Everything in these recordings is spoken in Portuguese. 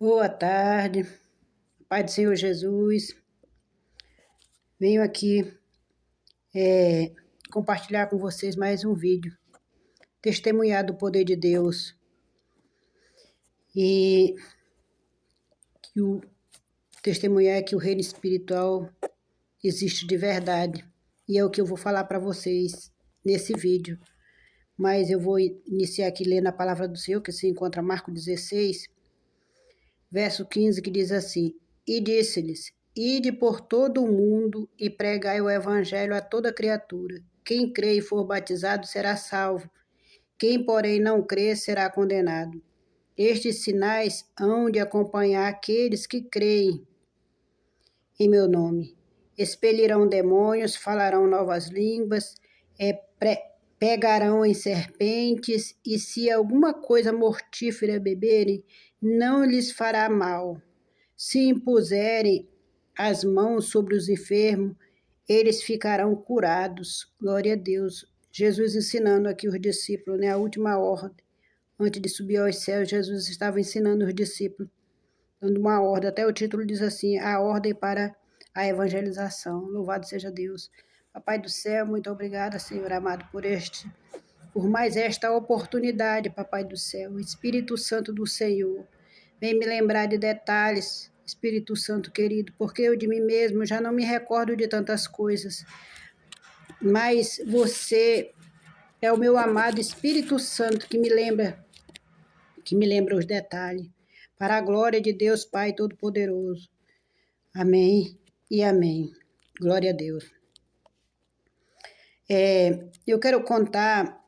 Boa tarde, Pai do Senhor Jesus. Venho aqui compartilhar com vocês mais um vídeo, testemunhar do poder de Deus e testemunhar que o reino espiritual existe de verdade. E é o que eu vou falar para vocês nesse vídeo. Mas eu vou iniciar aqui lendo a palavra do Senhor, que se encontra em Marcos 16, verso 15, que diz assim: E disse-lhes: Ide por todo o mundo e pregai o evangelho a toda criatura. Quem crê e for batizado será salvo. Quem, porém, não crê será condenado. Estes sinais hão de acompanhar aqueles que creem em meu nome. Expelirão demônios, falarão novas línguas, pegarão em serpentes, e se alguma coisa mortífera beberem, não lhes fará mal. Se impuserem as mãos sobre os enfermos, eles ficarão curados. Glória a Deus. Jesus ensinando aqui os discípulos, a última ordem. Antes de subir aos céus, Jesus estava ensinando os discípulos, dando uma ordem. Até o título diz assim: a ordem para a evangelização. Louvado seja Deus. Papai do céu, muito obrigada, Senhor amado, por mais esta oportunidade, Papai do céu. Espírito Santo do Senhor, vem me lembrar de detalhes, Espírito Santo querido, porque eu de mim mesmo já não me recordo de tantas coisas, mas você é o meu amado Espírito Santo que me lembra os detalhes, para a glória de Deus Pai Todo-Poderoso. Amém e amém. Glória a Deus. Eu quero contar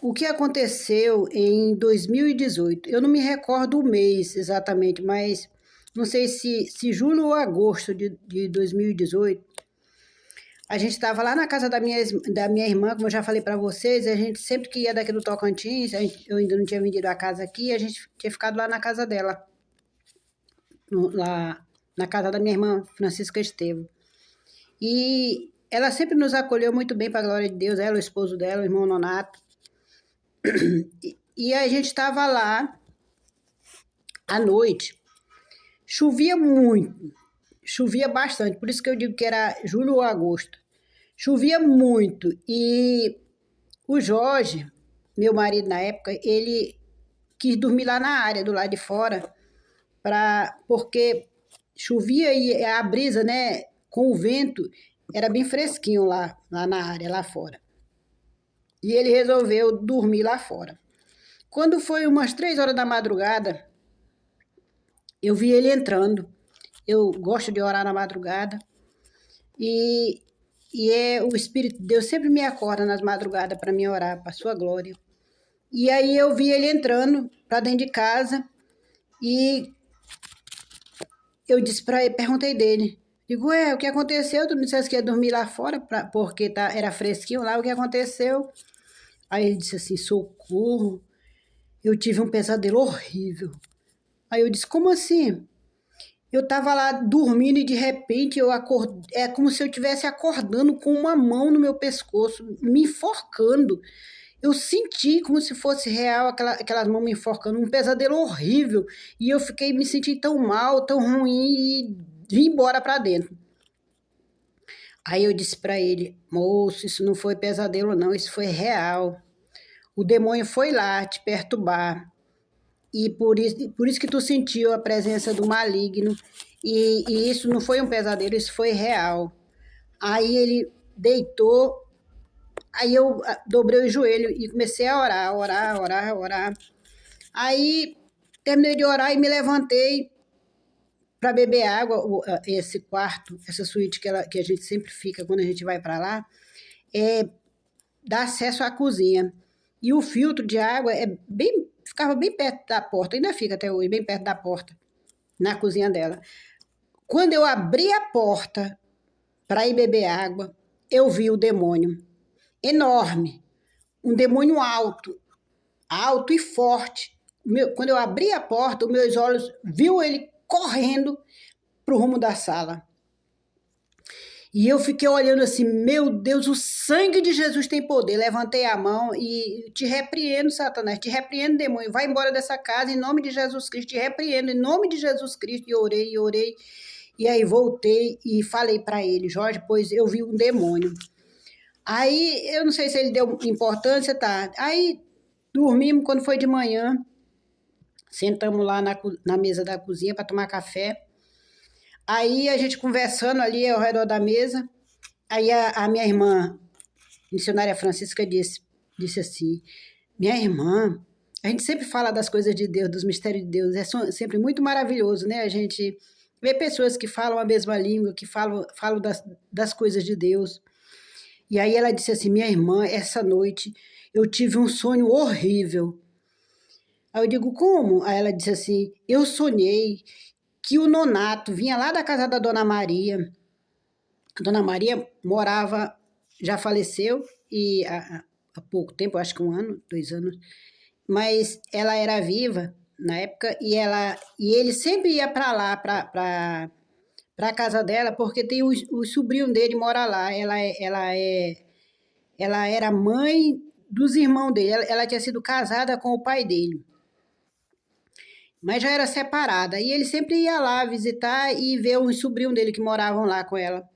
o que aconteceu em 2018. Eu não me recordo o mês exatamente, mas não sei se julho ou agosto de 2018. A gente estava lá na casa da minha irmã, como eu já falei para vocês. A gente sempre que ia daqui do Tocantins, eu ainda não tinha vendido a casa aqui, a gente tinha ficado lá na casa dela, lá na casa da minha irmã, Francisca Estevam. E ela sempre nos acolheu muito bem, para a glória de Deus, ela, o esposo dela, o irmão Nonato. E a gente estava lá à noite. Chovia muito, chovia bastante, por isso que eu digo que era julho ou agosto. Chovia muito e o Jorge, meu marido na época, ele quis dormir lá na área, do lado de fora, porque chovia e a brisa, com o vento, era bem fresquinho lá na área, lá fora. E ele resolveu dormir lá fora. Quando foi umas 3 horas da madrugada, eu vi ele entrando. Eu gosto de orar na madrugada. E o Espírito de Deus sempre me acorda nas madrugadas para me orar, para a sua glória. E aí eu vi ele entrando para dentro de casa e eu disse para ele, perguntei dele. Digo, o que aconteceu? Tu me disseste que ia dormir lá fora porque era fresquinho lá, o que aconteceu? Aí ele disse assim, socorro, eu tive um pesadelo horrível. Aí eu disse, como assim? Eu estava lá dormindo e de repente eu acordei, é como se eu estivesse acordando com uma mão no meu pescoço, me enforcando. Eu senti como se fosse real aquelas mãos me enforcando, um pesadelo horrível. E eu me senti tão mal, tão ruim e vim embora para dentro. Aí eu disse para ele, moço, isso não foi pesadelo não, isso foi real. O demônio foi lá te perturbar. E por isso que tu sentiu a presença do maligno. E isso não foi um pesadelo, isso foi real. Aí ele deitou, aí eu dobrei o joelho e comecei a orar. Aí terminei de orar e me levantei para beber água. Esse quarto, essa suíte que a gente sempre fica quando a gente vai para lá, dá acesso à cozinha. E o filtro de água ficava bem perto da porta, ainda fica até hoje, bem perto da porta, na cozinha dela. Quando eu abri a porta para ir beber água, eu vi o demônio, enorme, um demônio alto e forte. Quando eu abri a porta, os meus olhos viu ele correndo para o rumo da sala. E eu fiquei olhando assim, meu Deus, o sangue de Jesus tem poder. Levantei a mão e te repreendo, Satanás, te repreendo, demônio. Vai embora dessa casa em nome de Jesus Cristo, te repreendo em nome de Jesus Cristo. E orei, e orei. E aí voltei e falei para ele, Jorge, pois eu vi um demônio. Aí, eu não sei se ele deu importância, tá? Aí, dormimos, quando foi de manhã, sentamos lá na mesa da cozinha para tomar café. Aí, a gente conversando ali ao redor da mesa, aí a minha irmã, missionária Francisca, disse assim, minha irmã, a gente sempre fala das coisas de Deus, dos mistérios de Deus, é sempre muito maravilhoso, né? A gente vê pessoas que falam a mesma língua, que falam das coisas de Deus. E aí ela disse assim, minha irmã, essa noite eu tive um sonho horrível. Aí eu digo, como? Aí ela disse assim, eu sonhei que o Nonato vinha lá da casa da Dona Maria. A Dona Maria morava, já faleceu, e há pouco tempo, acho que 1 ano, 2 anos, mas ela era viva na época, e ele sempre ia para lá, para a casa dela, porque tem o sobrinho dele mora lá. Ela era mãe dos irmãos dele. Ela tinha sido casada com o pai dele, mas já era separada. E ele sempre ia lá visitar e ver os sobrinhos dele que moravam lá com ela.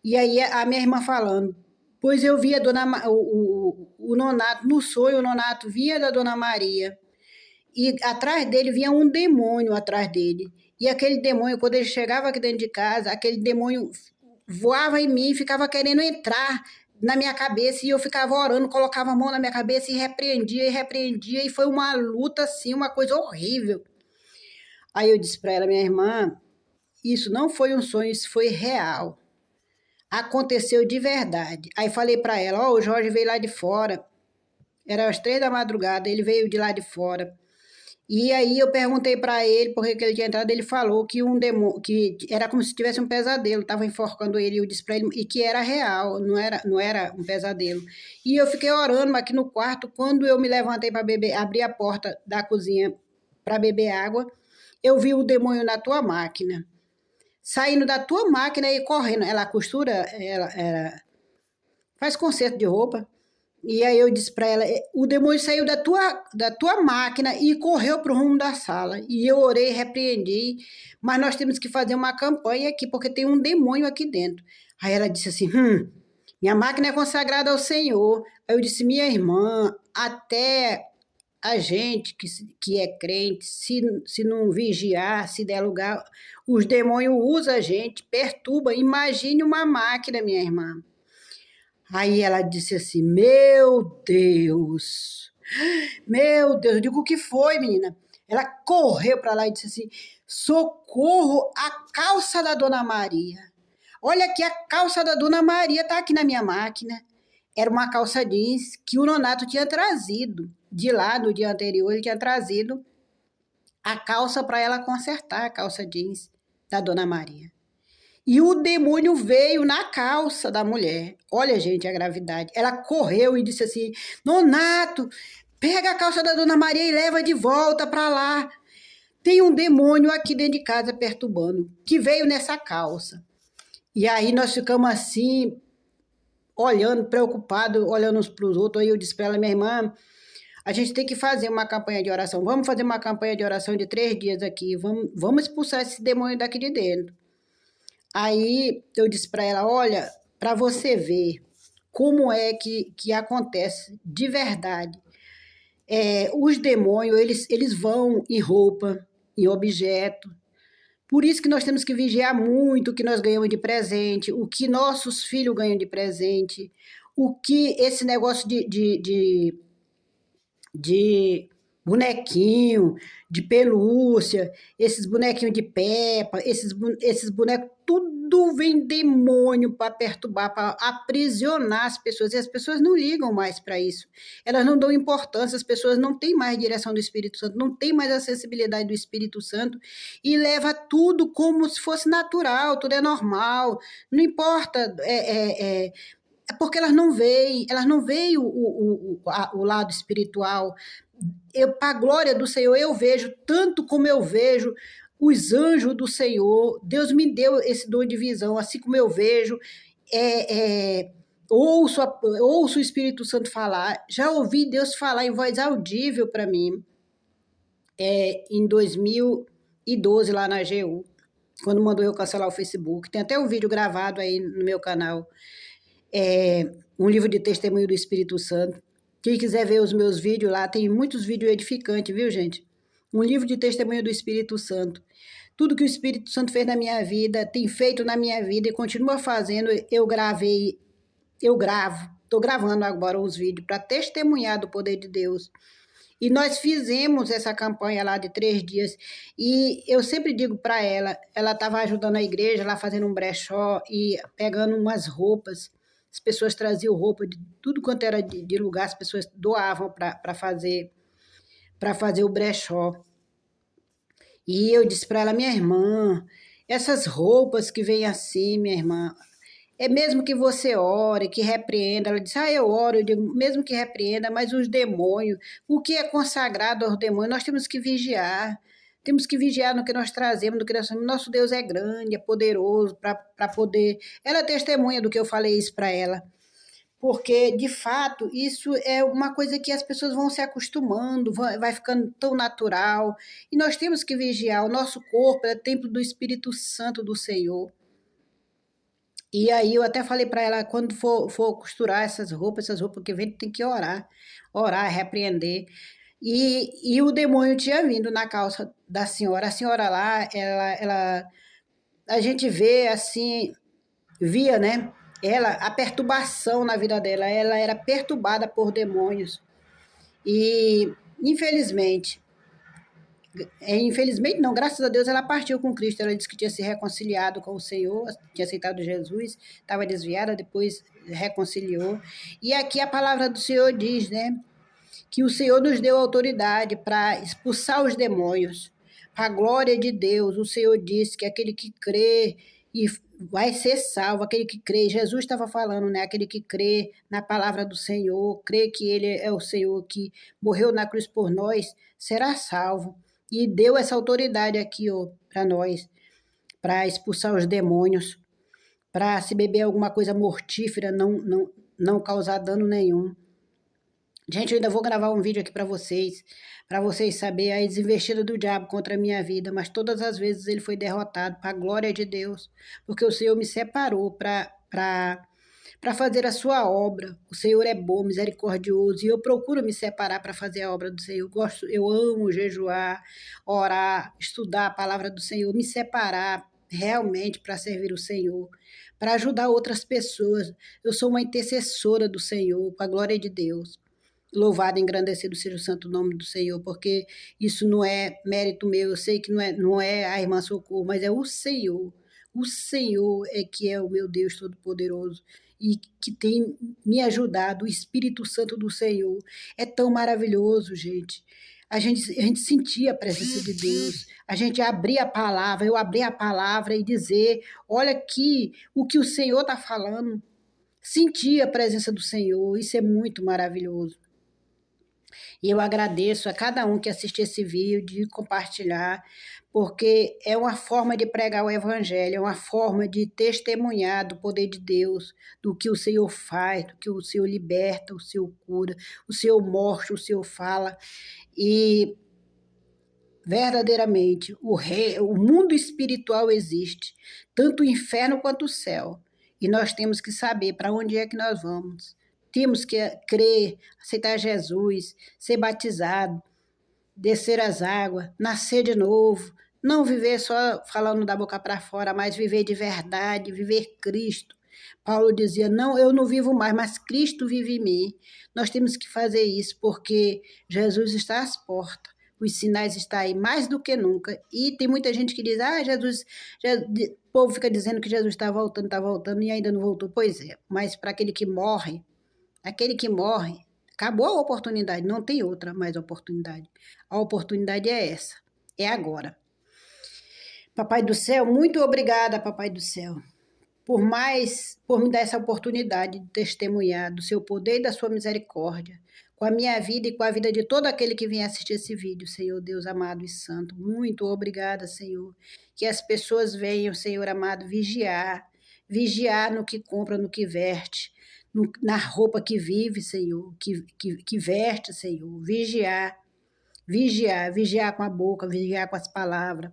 E aí a minha irmã falando, pois eu via o Nonato, no sonho o Nonato vinha da Dona Maria, e atrás dele vinha um demônio atrás dele. E aquele demônio, quando ele chegava aqui dentro de casa, aquele demônio voava em mim, ficava querendo entrar na minha cabeça, e eu ficava orando, colocava a mão na minha cabeça e repreendia, e foi uma luta assim, uma coisa horrível. Aí eu disse para ela, minha irmã, isso não foi um sonho, isso foi real. Aconteceu de verdade. Aí falei para ela, o Jorge veio lá de fora, era às 3 da madrugada, ele veio de lá de fora. E aí eu perguntei para ele por que ele tinha entrado, ele falou que que era como se tivesse um pesadelo, estava enforcando ele, e eu disse para ele e que era real, não era um pesadelo. E eu fiquei orando aqui no quarto, quando eu me levantei para beber, abri a porta da cozinha para beber água, eu vi o demônio na tua máquina, saindo da tua máquina e correndo. Ela costura, ela faz conserto de roupa. E aí eu disse para ela, o demônio saiu da tua máquina e correu para o rumo da sala. E eu orei, repreendi, mas nós temos que fazer uma campanha aqui, porque tem um demônio aqui dentro. Aí ela disse assim, minha máquina é consagrada ao Senhor. Aí eu disse, minha irmã, até a gente que é crente, se não vigiar, se der lugar, os demônios usam a gente, perturba. Imagine uma máquina, minha irmã. Aí ela disse assim, meu Deus, eu digo, o que foi, menina? Ela correu para lá e disse assim, socorro, a calça da Dona Maria. Olha aqui, a calça da Dona Maria está aqui na minha máquina. Era uma calça jeans que o Nonato tinha trazido de lá, no dia anterior, ele tinha trazido a calça para ela consertar, a calça jeans da Dona Maria. E o demônio veio na calça da mulher. Olha, gente, a gravidade. Ela correu e disse assim, Nonato, pega a calça da Dona Maria e leva de volta para lá. Tem um demônio aqui dentro de casa perturbando, que veio nessa calça. E aí nós ficamos assim, olhando, preocupados, olhando uns para os outros. Aí eu disse para ela, minha irmã, a gente tem que fazer uma campanha de oração. Vamos fazer uma campanha de oração de 3 dias aqui. Vamos expulsar esse demônio daqui de dentro. Aí eu disse para ela, olha, para você ver como é que acontece de verdade. Os demônios, eles vão em roupa, em objeto. Por isso que nós temos que vigiar muito o que nós ganhamos de presente, o que nossos filhos ganham de presente, o que esse negócio de bonequinho, de pelúcia, esses bonequinhos de Peppa, esses bonecos, tudo vem demônio para perturbar, para aprisionar as pessoas, e as pessoas não ligam mais para isso, elas não dão importância, as pessoas não têm mais direção do Espírito Santo, não têm mais a sensibilidade do Espírito Santo, e leva tudo como se fosse natural, tudo é normal, não importa, é porque elas não veem o lado espiritual. Para a glória do Senhor, eu vejo, tanto como eu vejo os anjos do Senhor. Deus me deu esse dom de visão, assim como eu vejo, ouço o Espírito Santo falar. Já ouvi Deus falar em voz audível para mim, em 2012, lá na AGU, quando mandou eu cancelar o Facebook. Tem até um vídeo gravado aí no meu canal, um livro de testemunho do Espírito Santo. Quem quiser ver os meus vídeos lá, tem muitos vídeos edificantes, viu, gente? Um livro de testemunho do Espírito Santo. Tudo que o Espírito Santo fez na minha vida, tem feito na minha vida e continua fazendo, eu gravo. Estou gravando agora os vídeos para testemunhar do poder de Deus. E nós fizemos essa campanha lá de 3 dias. E eu sempre digo para ela estava ajudando a igreja lá, fazendo um brechó e pegando umas roupas. As pessoas traziam roupa de tudo quanto era de lugar, as pessoas doavam para fazer o brechó. E eu disse para ela: minha irmã, essas roupas que vêm assim, minha irmã, é mesmo que você ore, que repreenda. Ela disse: eu oro. Eu digo: mesmo que repreenda, mas os demônios, o que é consagrado aos demônios, nós temos que vigiar. Temos que vigiar no que nós trazemos, no que nós somos. Nosso Deus é grande, é poderoso para poder. Ela é testemunha do que eu falei isso para ela. Porque, de fato, isso é uma coisa que as pessoas vão se acostumando, vai ficando tão natural. E nós temos que vigiar. O nosso corpo é templo do Espírito Santo do Senhor. E aí eu até falei para ela, quando for costurar essas roupas que vem, tem que orar, repreender. E o demônio tinha vindo na calça da senhora. A senhora lá, a gente vê assim, via, né? A perturbação na vida dela, ela era perturbada por demônios. E, infelizmente não, graças a Deus ela partiu com Cristo. Ela disse que tinha se reconciliado com o Senhor, tinha aceitado Jesus, estava desviada, depois reconciliou. E aqui a palavra do Senhor diz, né, que o Senhor nos deu autoridade para expulsar os demônios. Para a glória de Deus, o Senhor disse que aquele que crê e vai ser salvo, aquele que crê. Jesus estava falando, né? Aquele que crê na palavra do Senhor, crê que Ele é o Senhor que morreu na cruz por nós, será salvo. E deu essa autoridade aqui, ó, para nós, para expulsar os demônios, para se beber alguma coisa mortífera, não causar dano nenhum. Gente, eu ainda vou gravar um vídeo aqui para vocês saberem a desinvestida do diabo contra a minha vida, mas todas as vezes ele foi derrotado, para a glória de Deus, porque o Senhor me separou para fazer a sua obra. O Senhor é bom, misericordioso, e eu procuro me separar para fazer a obra do Senhor. Eu amo jejuar, orar, estudar a palavra do Senhor, me separar realmente para servir o Senhor, para ajudar outras pessoas. Eu sou uma intercessora do Senhor, para a glória de Deus. Louvado e engrandecido seja o santo nome do Senhor, porque isso não é mérito meu, eu sei que não é a irmã Socorro, mas é o Senhor. O Senhor é que é o meu Deus Todo-Poderoso e que tem me ajudado, o Espírito Santo do Senhor. É tão maravilhoso, gente. A gente sentia a presença de Deus, a gente abria a palavra, eu abria a palavra e dizer: olha aqui o que o Senhor está falando. Sentia a presença do Senhor, isso é muito maravilhoso. E eu agradeço a cada um que assiste esse vídeo, de compartilhar, porque é uma forma de pregar o Evangelho, é uma forma de testemunhar do poder de Deus, do que o Senhor faz, do que o Senhor liberta, o Senhor cura, o Senhor mostra, o Senhor fala. E verdadeiramente o mundo espiritual existe, tanto o inferno quanto o céu. E nós temos que saber para onde é que nós vamos. Temos que crer, aceitar Jesus, ser batizado, descer as águas, nascer de novo, não viver só falando da boca para fora, mas viver de verdade, viver Cristo. Paulo dizia: não, eu não vivo mais, mas Cristo vive em mim. Nós temos que fazer isso porque Jesus está às portas. Os sinais estão aí mais do que nunca. E tem muita gente que diz: Jesus, o povo fica dizendo que Jesus está voltando e ainda não voltou. Pois é, mas para aquele que morre, acabou a oportunidade, não tem outra mais oportunidade. A oportunidade é essa, é agora. Papai do céu, muito obrigada, Papai do céu, por me dar essa oportunidade de testemunhar do seu poder e da sua misericórdia. com a minha vida e com a vida de todo aquele que vem assistir esse vídeo, Senhor Deus amado e santo. Muito obrigada, Senhor. Que as pessoas venham, Senhor amado, vigiar no que compra, no que veste, na roupa que vive, Senhor, que veste, Senhor. Vigiar com a boca, vigiar com as palavras.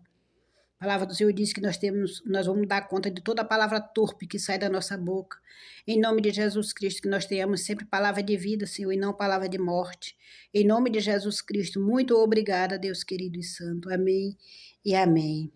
A palavra do Senhor diz que nós vamos dar conta de toda a palavra torpe que sai da nossa boca. Em nome de Jesus Cristo, que nós tenhamos sempre palavra de vida, Senhor, e não palavra de morte. Em nome de Jesus Cristo, muito obrigada, Deus querido e santo. Amém e amém.